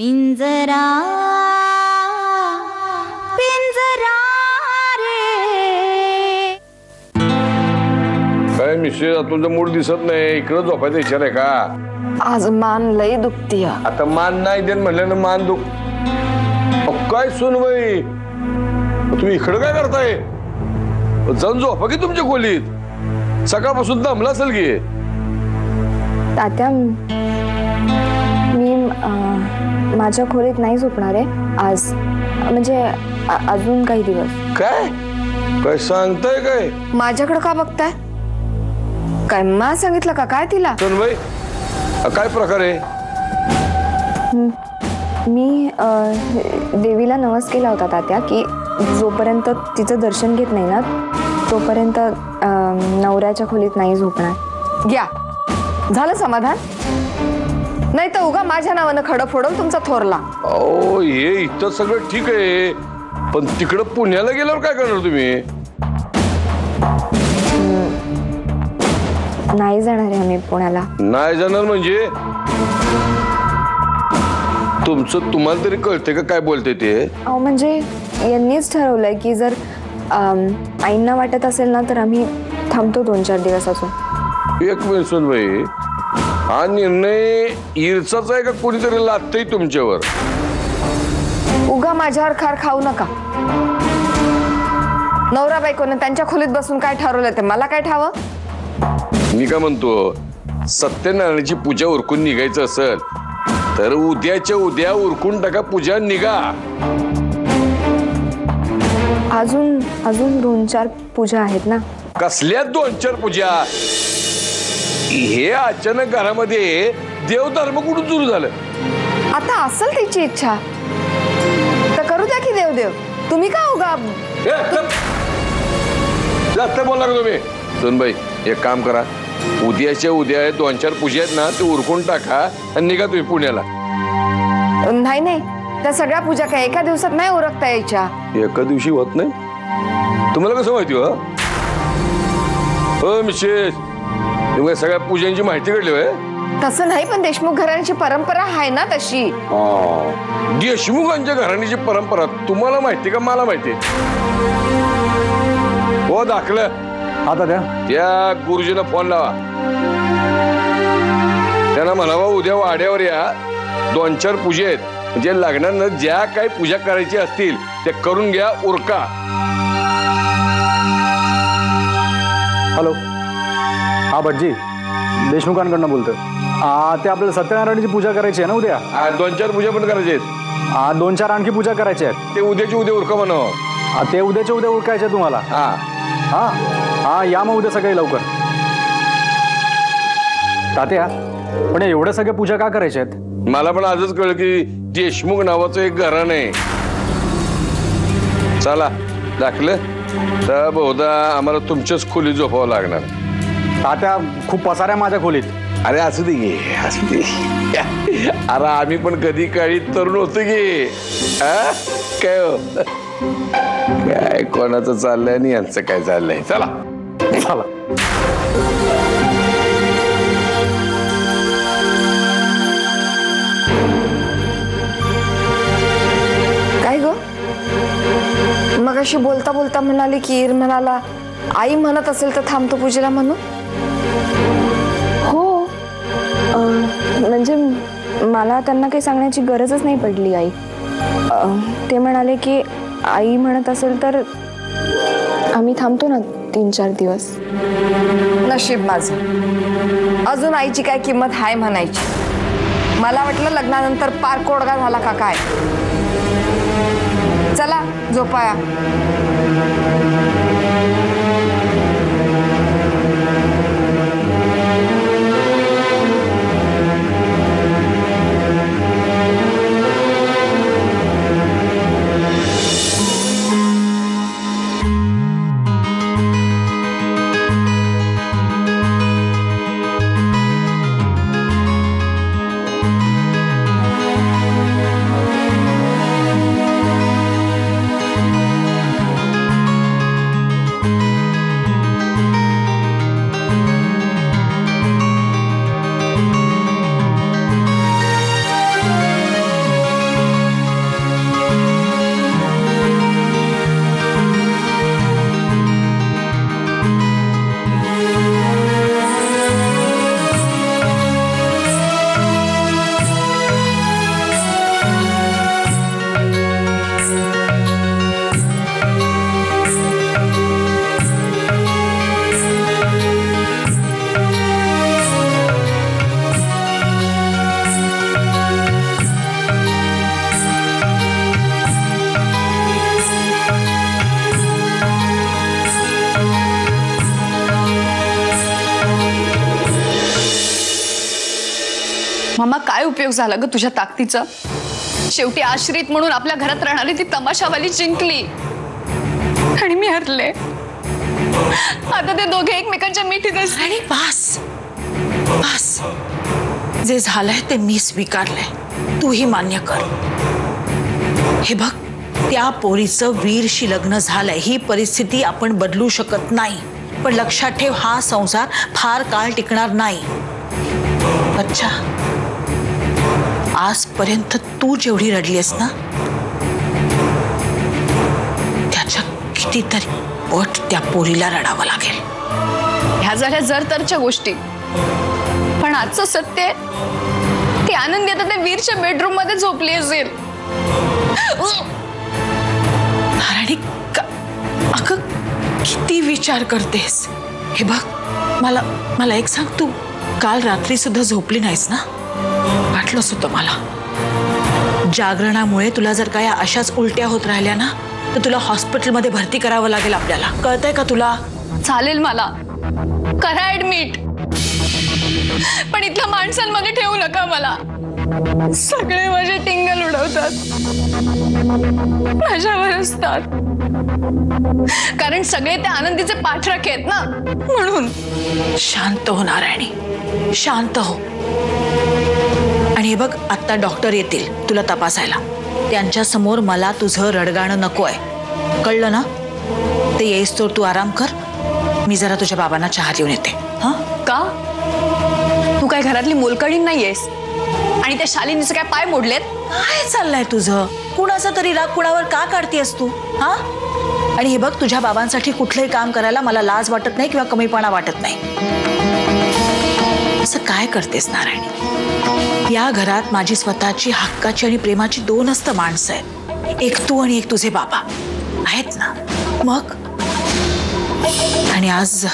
पिंजरा पिंजरा रे. काय मिश्री तुझा मूड दिसत नाही, इकडे झोपायचा विचार आहे का? आज मान लई दुखती. आता मान नाही देन म्हणल्यानं मान दुख. काय सुनबाई तुम्ही इकडे काय करताय? जाऊन झोपा की तुमच्या खोलीत, सकाळपासून दमला असेल की. तात्या मी माझ्या खोलीत नाही झोपणार आहे आज, म्हणजे अजून काही दिवस. काय काय सांगताय? काय माझ्याकडे का बघताय? काय मा सांगितलं का काय तिला? सुनबाई काय प्रकार आहे? मी देवीला नवस केला होता तात्या की जोपर्यंत तिचं दर्शन घेत नाही ना तोपर्यंत नवऱ्याच्या खोलीत नाही झोपणार. घ्या झालं समाधान, नाही तर उगा माझ्या नावानं खडं फोडून तुमचा थोरला. ओ हे इथं सगळं ठीक आहे, पण तिकडं पुण्याला गेल्यावर काय करणार तुम्ही? नाही जाणार आहे आम्ही पुण्याला. नाही जाणार म्हणजे तुमचं तुम्हाला तरी कळते का काय बोलते ते? अहो म्हणजे यांनीच ठरवलंय की जर आईंना वाटत असेल ना तर आम्ही थांबतो 2-4 दिवस अजून. एक मिनिट सुनबाई, हा निर्णय ईर्चाचा आहे का कोणीतरी लादतंय तुमच्यावर? उगा माझ्यावर खार खाऊ नका. नवरा बायकोने त्यांच्या खोलीत बसून काय ठरवलं ते मला काय ठावं? मी काय म्हणतो, सत्यनारायणाची पूजा उरकून निघायचं असेल तर उद्याच्या उद्या उरकून टाका पूजा, निघा. अजून 2-4 पूजा आहेत ना. कसल्या 2-4 पूजा? हे अचानक घरामध्ये देवधर्म कुठून सुरू झालं? आता असेल तिची इच्छा तर करू द्या की देव. तुम्ही का उगा जास्त बोलला का तुम्ही? सुनबाई एक काम करा, उद्याच्या उद्या 2-4 पूजा आहेत ना ते उरकून टाका आणि निघा तुम्ही पुण्याला. नाही त्या सगळ्या पूजा काय एका दिवसात नाही उरकता यायच्या. एका दिवशी होत नाही? तुम्हाला कसं माहिती? हो मिसेस, तुम्ही सगळ्या पूजांची माहिती काढली होय? तसं नाही, पण देशमुख घराण्याची परंपरा आहे ना तशी. देशमुखांच्या घराण्याची परंपरा तुम्हाला माहिती का मला माहिती? हो दाखलं आता त्या गुरुजींना फोन लावा, त्यांना म्हणावा उद्या वाड्यावर या, 2-4 पूजा आहेत, म्हणजे लग्नानं ज्या काही पूजा करायची असतील त्या करून घ्या, उरका. हॅलो, हा भटजी देशमुखांकडनं बोलतोय. ते आपल्याला सत्यनारायणाची पूजा करायची आहे ना उद्या. 2-4 पूजा पण करायचे आहेत. 2-4 आणखी पूजा करायच्या आहेत. ते उद्याची उद्या उरका म्हणावं. ते उद्याच्या उद्या उरकायचे तुम्हाला. हा या मग उद्या सकाळी लवकर. तात्या पण एवढ्या सगळ्या पूजा का करायच्या आहेत? मला पण आजच कळलं की देशमुख नावाचं एक घराणं आहे. चला दाखलं तर बहुधा आम्हाला तुमच्याच खोलीत झोपावं लागणार. तात्या खूप पसाऱ्या माझ्या खोलीत. अरे असू दे गे, असू दे. अरे आम्ही पण कधी काळी तरुण होतो गे. काय हो, काय कोणाचं चाललंय आणि यांचं काय चाललंय? चला चला. काय गो मग अशी बोलता बोलता म्हणाली की ईर म्हणाला आई म्हणत असेल तर थांबतो पूजेला म्हणून. हो म्हणजे मला त्यांना काही सांगण्याची गरजच नाही पडली. आई ते म्हणाले की आई म्हणत असेल तर आम्ही थांबतो ना 3-4 दिवस. नशीब माझं अजून आईची काय किंमत हाय म्हणायची. मला वाटलं लग्नानंतर पार कोडगा झाला का काय. चला झोपाया. उपयोग झाला ग तुझ्या ताकदीचा? शेवटी आश्रित म्हणून आपल्या घरात राहणारी ती तमाशावाली जिंकली आणि मी हरले. आता ते दोघे एकमेकांच्या मिठीत असतात. आणि बस बस, जे झालंय ते मी स्वीकारलंय, तूही मान्य कर. हे बघ, त्या पोरीचं वीरशी लग्न झालंय, ही परिस्थिती आपण बदलू शकत नाही. पण लक्षात ठेव, हा संसार फार काळ टिकणार नाही. अच्छा, आजपर्यंत तू जेवढी रडलीस ना, त्याच्या कितीतरी पट त्या पोरीला रडावं लागेल. ह्या झाल्या जर तरच्या गोष्टी, पण आजचं सत्य, ती आनंदी आता त्या वीरच्या बेडरूम मध्ये झोपली असेल. आणि अगं, किती विचार करतेस. हे बघ, मला एक सांग, तू काल रात्री सुद्धा झोपली नाहीस ना? वाटलंच होतं मला. जागरणामुळे तुला जर काय अशाच उलट्या होत राहिल्या ना, तर तुला हॉस्पिटलमध्ये भरती करावं लागेल आपल्याला. कळतंय का तुला? चालेल, मला करा ऍडमिट, पण इथल्या माणसांमध्ये ठेवू नका मला. सगळे माझे टिंगल उडवतात, माझ्यावर असतात, कारण सगळे त्या आनंदीचे पाठराखे आहेत ना, म्हणून. शांत हो नारायणी, शांत हो. आणि हे बघ, आता डॉक्टर येतील तुला तपासायला. त्यांच्या समोर मला तुझं रडगाणं नको आहे, कळलं ना? ते येईस तर तू आराम कर. मी जरा तुझ्या बाबांना चहा देऊन येते. हा का? तू काय घरातली मोलकळीण नाहीयेस आणि त्या शालिनीचे काय पाय मोडलेत? काय चाललंय तुझं? कुणाचा तरी राग कुणावर का काढतेस तू? हा? आणि हे बघ, तुझ्या बाबांसाठी कुठलंही काम करायला मला लाज वाटत नाही किंवा कमीपणा वाटत नाही. असं काय करतेस नारायणी? या घरात माझी स्वतःची हक्काची आणि प्रेमाची दोनच माणसं आहेत, एक तू आणि एक तुझे बाबा आहेत ना. मग आणि आज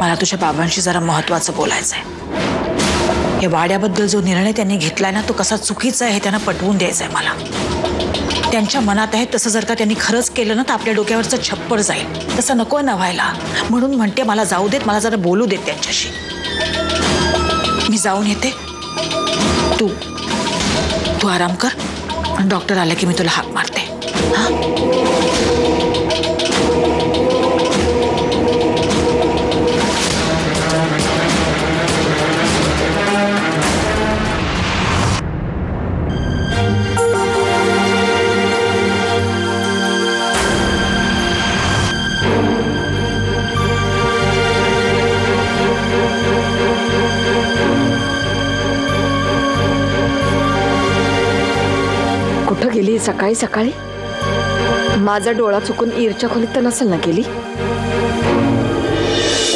मला तुझ्या बाबांशी जरा महत्वाचं बोलायचंय. या वाड्याबद्दल जो निर्णय त्यांनी घेतलाय ना, तो कसा चुकीचा आहे हे त्यांना पटवून द्यायचंय मला. त्यांच्या मनात आहे तसं जर का त्यांनी खरंच केलं ना, तर आपल्या डोक्यावरचं छप्पर जाईल. तसं नको ना व्हायला, म्हणून म्हणते मला जाऊ देत, मला जरा बोलू देत त्यांच्याशी. मी जाऊन येते, तू आराम कर. डॉक्टर आला की मी तुला हाक मारते. हा? कुठं गेली सकाळी सकाळी? माझा डोळा चुकून ईरच्या खोलीत तर नसेल ना गेली?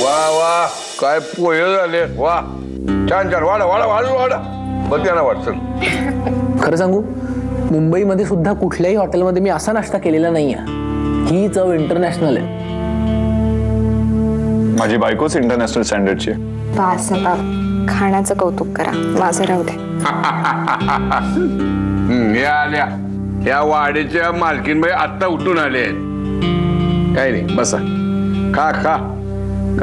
वा वा, काय पोहे झाले. वा, छान छान. वाढा वाढा वाढ वाढा, बघ त्यांना वाटतं. खरं सांगू, मुंबईमध्ये सुद्धा कुठल्याही हॉटेलमध्ये मी असा नाश्ता केलेला नाहीये. ही चव इंटरनॅशनल आहे. माझी बायकोच इंटरनॅशनल स्टँडर्डची. बास आता, खाण्याचं कौतुक करा, माझं राहू दे. या आल्या, या वाडीच्या मालकीनबाई आत्ता उठून आले आहेत. काही नाही, बसा, खा खा.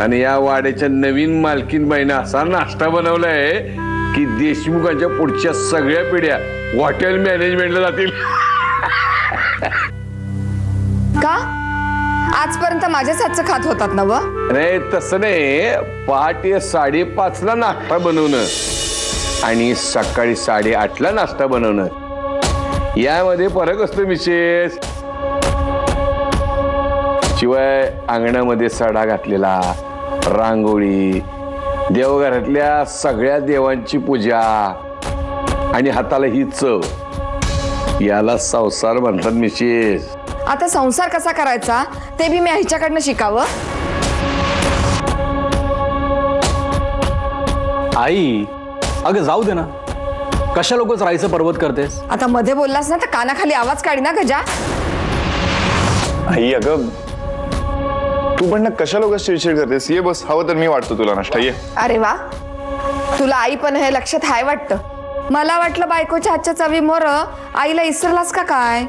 आणि या वाड्याच्या नवीन मालकीनबाईनं असा नाश्ता बनवलाय की देशमुखांच्या पुढच्या सगळ्या पिढ्या हॉटेल मॅनेजमेंटला जातील. का? आजपर्यंत माझ्याच हातचं खात होतात ना व? नाही, तसं नाही. पहाटे 5:30ला नाश्ता बनवणं आणि सकाळी 8:30ला नाश्ता बनवणं, यामध्ये फरक असतो मिसेस. शिवाय अंगणामध्ये सडा घातलेला, रांगोळी, देवघरातल्या सगळ्या देवांची पूजा आणि हाताला ही चव, याला संसार म्हणतात मिसेस. आता संसार कसा करायचा ते बी मी हिच्याकडनं शिकावं? आई, अगं जाऊ दे ना, कशा लोकच राहायचं पर्वत करतेस? आता मध्ये बोललास ना तर कानाखाली आवाज काढी ना गजा. आई अगं, तू पण ना कशा लोक चिडचिड करतेस? ये बस, हवं तर मी वाटतो तुला नाश्ता. ये. अरे वा, तुला आई पण हे लक्षात हाय वाटतं. मला वाटलं बायकोच्या हातच्या चवी मोर आईला इसरलास का काय?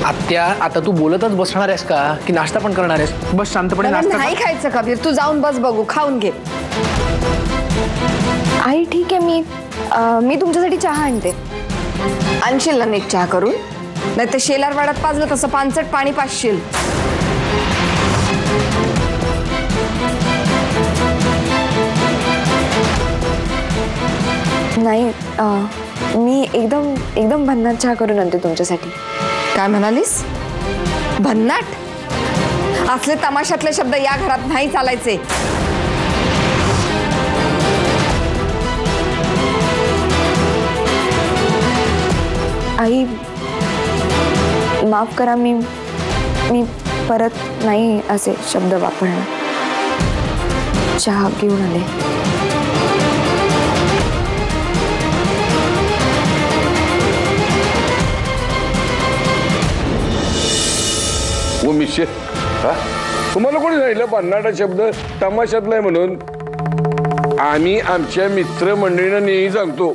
आत्या आता तू बोलतच बसणार आहेस का की नाश्ता पण करणार आहेस? बस शांतपणे मला नाश्ता नाही खायचं कबीर, तू जाऊन बस बघू, खाऊन घे. आई ठीक आहे, मी तुमच्यासाठी चहा आणते. आणशील ना नीट चहा करून? नाही तर शेलार वाड्यात पाजलं तसं पानसट पाणी पाजशील. नाही मी एकदम एकदम भन्नाट चहा करून आणते तुमच्यासाठी. काय म्हणालीस? भन्नाट? असले तमाशातले शब्द या घरात नाही चालायचे. आई माफ करा, मी परत नाही असे शब्द वापरणार. चहा घेऊन आले. हो मिशे, तुम्हाला कोणी सांगितलं भन्नाटा शब्द तमाशातला आहे म्हणून? आम्ही आमच्या मित्रमंडळींना नेहमी सांगतो,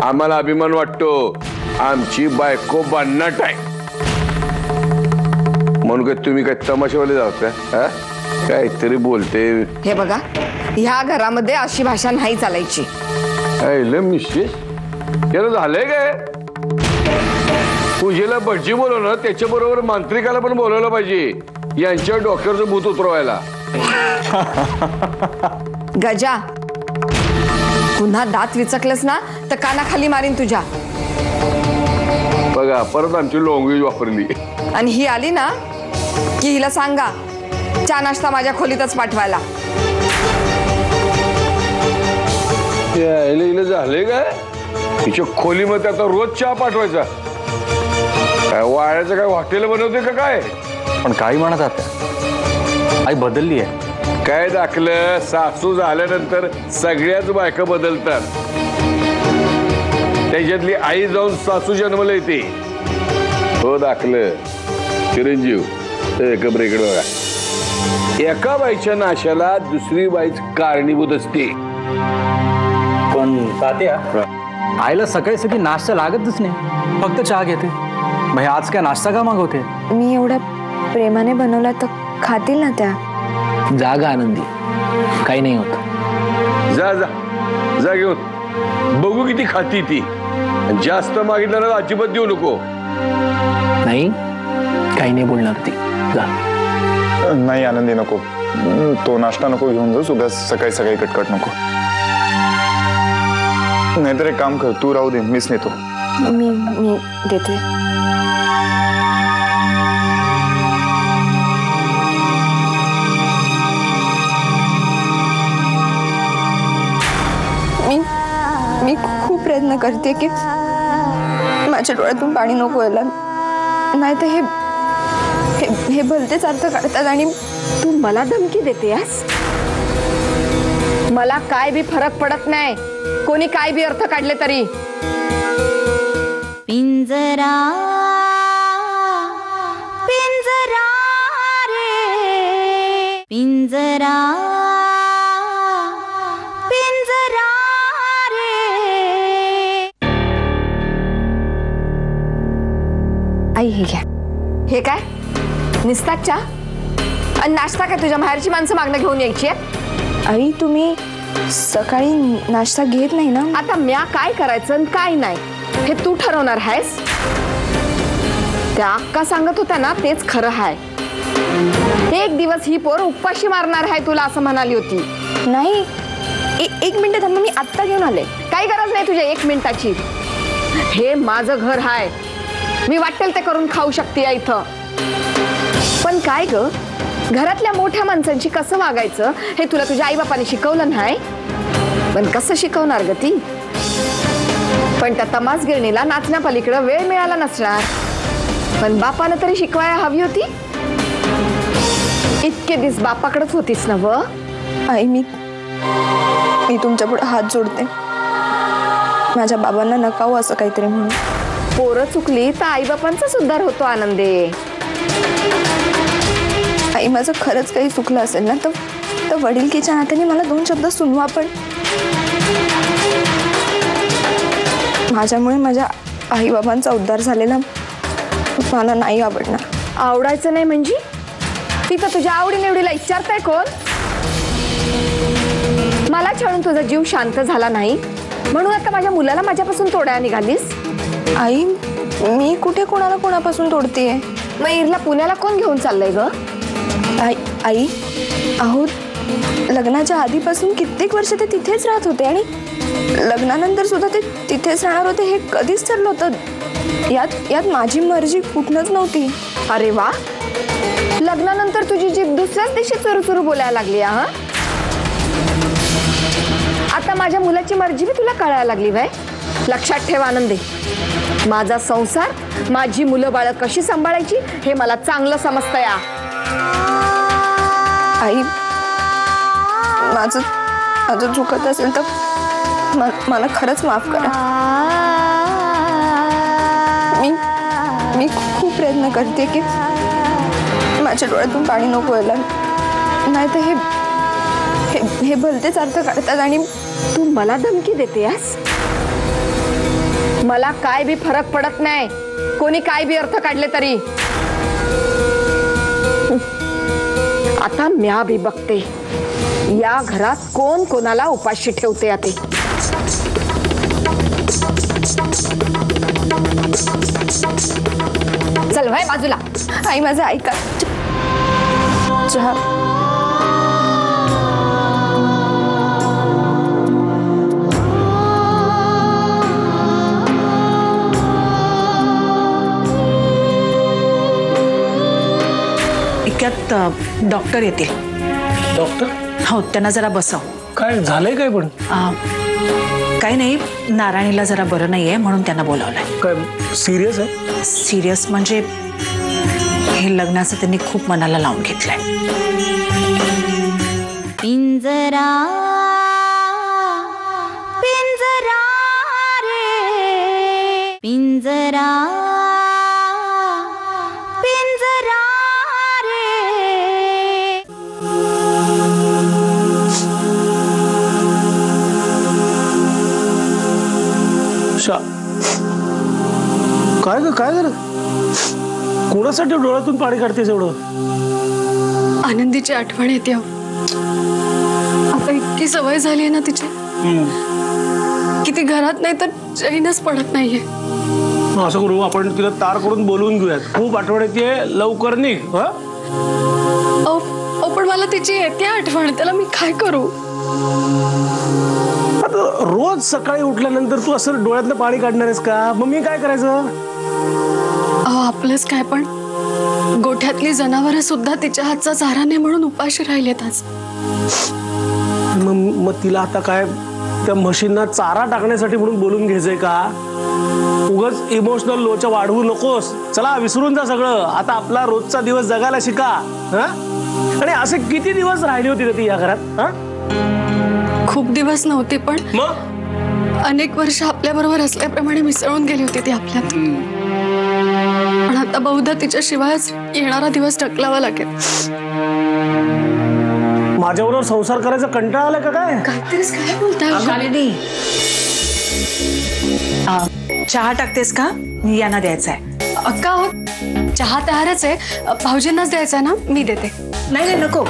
आम्हाला अभिमान वाटतो आमची बायको भन्नाट आहे म्हणून. काय तुम्ही काय तमाशावाले जात का? काहीतरी बोलते. हे बघा, ह्या घरामध्ये अशी भाषा नाही चालायची. मिशे याला झालंय काय? पूजेला भटजी बोलवलं, त्याच्याबरोबर मांत्रिकाला पण बोलवलं पाहिजे, यांच्या डोक्यावरचं भूत उतरवायला. गजा, पुन्हा दात विचकलंस ना तर कानाखाली मारीन तुझ्या. बघा परत आमची लँग्वेज वापरली. आणि ही आली ना की हिला सांगा चहा नाश्ता माझ्या खोलीतच पाठवायला. हिला झालंय काय? तिच्या खोलीमध्ये आता रोज चहा पाठवायचा? काय वाळ्याचं काय हॉटेल बनवते का काय? पण काही म्हणत आहात, आई बदलली आहे. काय दाखलं, सासू झाल्यानंतर सगळ्याच बायका बदलतात. त्याच्यातली आई जाऊन सासू जन्मला येते. हो दाखलं चिरंजीव. इकडे बघा, एका बाईच्या नाशाला दुसरी बाईच कारणीभूत असते. पण तात्या, आईला सकाळी सकाळी नाश्ता लागतच नाही, फक्त चहा घेते. मग हे आज काय नाश्ता का मागवते? मी एवढ्या प्रेमाने बनवला तर खातील ना त्या. जागा आनंदी, काही नाही होत. जा जा जा घेऊन बघू किती खाती ती. जास्त मागितलं ना अजिबात देऊ नको. नाही, काही नाही बोलणार ती. जा. नाही आनंदी नको, तो नाश्ता नको घेऊन जाऊ. उद्या सकाळी सकाळी कटकट नको. नाहीतर एक काम कर, तू राहू दे, मीच नेतो. मी देते. मी खूप प्रयत्न करते की माझ्या डोळ्यातून पाणी नको यायला, नाही तर हे भलतेच अर्थ काढतात. आणि तू मला धमकी देतेस? मला काय बी फरक पडत नाही, कोणी काय बी अर्थ काढले तरी. पिंजरा पिंजरा रे पिंजरा पिंजरा रे. आई हे घ्या. हे काय निस्तात चहा आणि नाश्ता? काय तुझ्या बाहेरची माणसं मागणं घेऊन यायची आहे? आई तुम्ही सकाळी नाश्ता घेत नाही ना? आता म्या काय करायचं आणि काय नाही हे तू ठरवणार आहेस. त्या अक्का सांगत होत्या ना तेच खरं आहे. एक दिवस ही पोर उपाशी मारणार आहे तुला असं म्हणाली होती. नाही, एक मिनिट थांबा, मी आत्ता घेऊन आले. काही गरज नाही तुझ्या 1 मिनिटाची. हे माझं घर आहे, मी वाटेल ते करून खाऊ शकते इथं. पण काय ग, घरातल्या मोठ्या माणसांची कसं वागायचं हे तुला तुझ्या आई बापाने शिकवलं नाही. पण कसं शिकवणार ग ती? पण त्या तमास गिरणीला नाचण्या पलीकडे वेळ मिळाला नसणार, पण बापानं तरी शिकवायला हवी होती. इतके दिवस बापाकडेच होतीस ना व? आई मी तुमच्या पुढे हात जोडते, माझ्या बाबांना नकावं असं काहीतरी म्हणून. पोरं चुकली तर आई बापांचा सुद्धार होतो आनंदे. आई माझं खरंच काही चुकलं असेल ना तर वडिलकीच्या नात्याने मला 2 शब्द सुनवा. पण माझ्यामुळे माझ्या आई बाबांचा उद्धार झालेला मला नाही आवडणार. आवडायचं नाही म्हणजे तिथं तुझ्या आवडीनिवडीला विचारताय कोण? मला छळून तुझा जीव शांत झाला नाही म्हणून आता माझ्या मुलाला माझ्यापासून तोडायला निघालीस? आई, मी कुठे कोणाला कोणापासून तोडतेय? मग इरला पुण्याला कोण घेऊन चाललंय ग? आई, अहो लग्नाच्या आधीपासून कित्येक वर्ष ते तिथेच राहत होते आणि लग्नानंतर सुद्धा ते तिथेच राहणार होते हे कधीच ठरलं होतं. यात माझी मर्जी कुठनच नव्हती. अरे वा, लग्नानंतर तुझी जीभ दुसऱ्याच दिवशी चुरू बोलायला लागली. हा, आता माझ्या मुलाची मर्जी बी तुला कळायला लागली बाय. लक्षात ठेव आनंदे, माझा संसार, माझी मुलं बाळ कशी सांभाळायची हे मला चांगलं समजतं या. आई, माझं चुकत असेल तर मला खरंच माफ करा. मी खूप प्रयत्न करते की माझ्या डोळ्यातून पाणी नको यायला, नाही तर हे भलतेच अर्थ काढतात. आणि तू मला धमकी देतेस? मला काय बी फरक पडत नाही, कोणी काय बी अर्थ काढले तरी. आता म्या बी बघते या घरात कोण कोणाला उपाशी ठेवते. आता चल भाई बाजूला. आई, माझं ऐका. चहा. इतक्यात डॉक्टर येतील. डॉक्टर? हो, त्यांना जरा बसव. काय झालंय काय पण? काही नाही, नारायणीला जरा बरं नाहीये म्हणून त्यांना बोलावलंय. काय सिरियस आहे? सिरियस म्हणजे हे लग्नाचं त्यांनी खूप मनाला लावून घेतलंय. पिंजरा पिंजरा रे पिंजरा पिंजरा रे. काय ग, काय झालं? कोणासाठी डोळ्यातून पाणी काढतेस एवढं? आनंदीची आठवण येते. आता इतकी सवय झाली आहे ना तिची की ती घरात नाही तर चैनच पडत नाहीये. असं करू, आपण तिला तार करून बोलवून घेऊयात. खूप आठवण येते, लवकर निघ. पण मला तिची येते आठवण, त्याला मी काय करू? आता रोज सकाळी उठल्यानंतर तू असं डोळ्यातलं पाणी काढणार आहेस का? मग मी काय करायचं? आपलंच काय, पण गोठ्यातली जनावरं सुद्धा तिच्या हातचा चारा नाही म्हणून उपाशी राहिलेत आज. मग तिला आता काय त्या म्हशींना चारा टाकण्यासाठी म्हणून बोलून घ्यायचंय का? उगाच इमोशनल लोचा वाढवू नकोस. चला, विसरून जा सगळं. आता आपला रोजचा दिवस जगायला शिका. आणि असे किती दिवस राहिली होती ती या घरात? खूप दिवस नव्हते, पण मग अनेक वर्ष आपल्या बरोबर असल्याप्रमाणे मिसळून गेली होती ती आपल्यात. पण आता बहुधा तिच्या शिवायच येणारा दिवस ढकलावा लागेल. माझ्याबरोबर संसार करायचा कंटाळा आला का काय? काहीतरीच काय बोलताय शालिनी, चहा टाकतेस का? यांना द्यायचा आहे. अक्का, हो, चहा तयारच आहे. भाऊजींनाच द्यायचा ना, मी देते. नाही नको,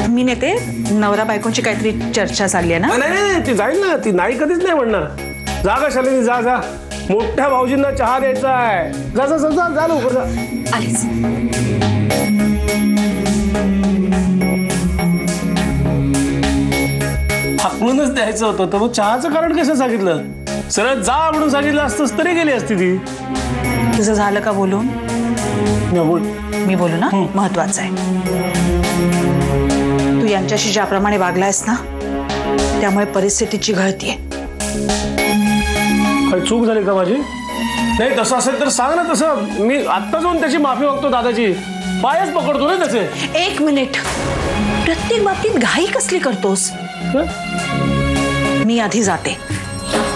मी नेते. नवरा बायकोची काहीतरी चर्चा चालली आहे ना. नाही, ती जाईल ना. ती नाही कधीच नाही म्हणणार. जा ग शालिनी, जा जा. मोठ्या भाऊजींना चहा द्यायचा आहे. जा जा जा जा लवकर जा. आलीच. हाकलूनच द्यायचं होतं तर मग चहाचं कारण कसं सांगितलं? सरळ जा म्हणून सांगितलं असतंच तरी गेली असती ती. तुझं झालं का बोलून? मी बोलू ना, महत्वाचं आहे. तू यांच्याशी ज्याप्रमाणे वागलायस ना, त्यामुळे परिस्थितीची घळतीये. काही चूक झाली का माझी? नाही, तसं असेल तर सांग ना. तसं मी आत्ता जाऊन त्याची माफी मागतो. दादाची पायच पकडतो ना त्याचे. 1 मिनिट, प्रत्येक बाबतीत घाई कसली करतोस? मी आधी जाते,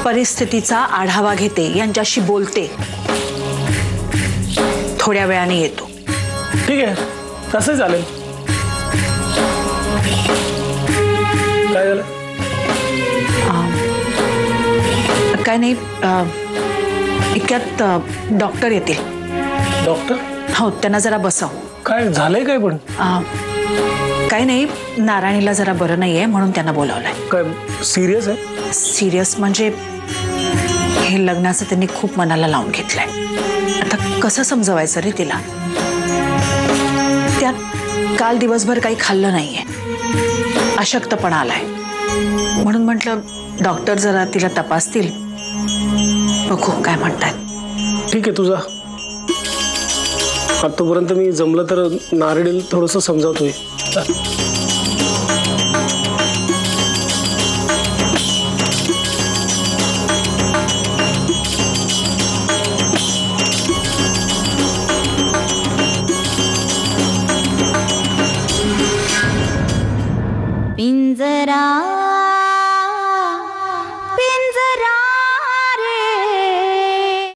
परिस्थितीचा आढावा घेते, यांच्याशी बोलते, थोड्या वेळाने येतो. ठीक आहे, तसं चालेल. काय झालं? काय नाही, इतक्यात डॉक्टर येतील. डॉक्टर हो त्यांना जरा बसव. काय झालंय काय पण काही नाही, नारायणीला जरा बरं नाहीये म्हणून त्यांना बोलावलंय. काय सिरियस आहे? सिरियस म्हणजे हे लग्नाचं त्यांनी खूप मनाला लावून घेतलंय. आता कसं समजवायचं रे तिला? त्यात काल दिवसभर काही खाल्लं नाहीये, अशक्तपणा आलाय. म्हणून म्हटलं डॉक्टर जरा तिला तपासतील, बघू काय म्हणतात. ठीक आहे तुझा. आतापर्यंत मी जमलं तर नारळीला थोडंसं समजावतोय. पिंजरा